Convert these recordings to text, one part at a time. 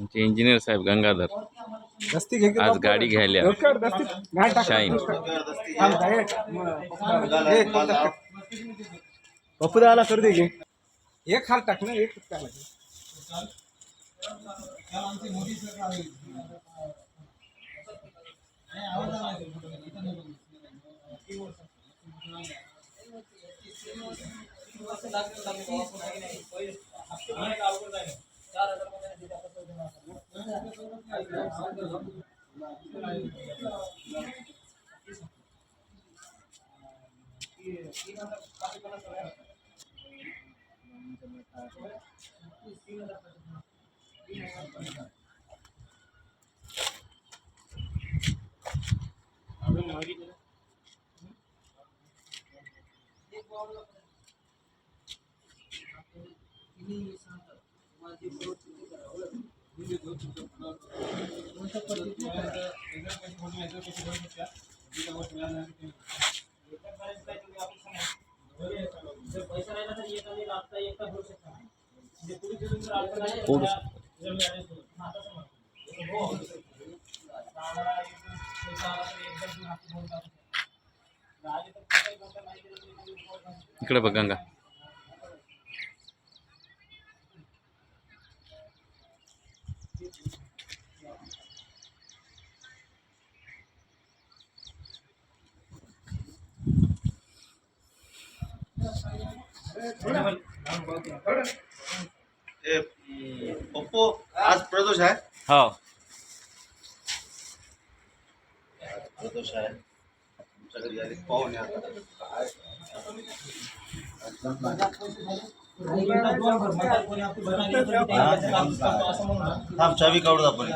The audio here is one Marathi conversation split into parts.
आमचे इंजिनियर साहेब गंगाधर आज गाडी घ्यायला शाईन पप्पू दाला कर दे एक हात टाक ना एक काय इकडे बघ गंगा पप्पू आज प्रदोष आहे. हो प्रदोष आहे तुमच्या घरी आले पाहुणे थांब चावी काढू आपण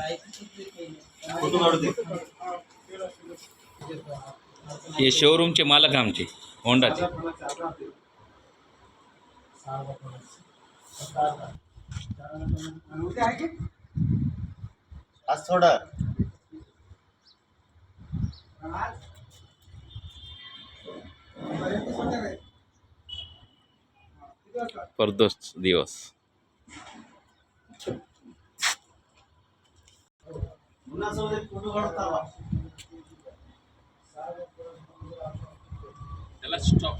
फोटो काढू दे. हे शोरूमचे मालक आमचे होंडाचे आज थोडा प्रदोष दिवस फोटो काढता त्याला स्टॉप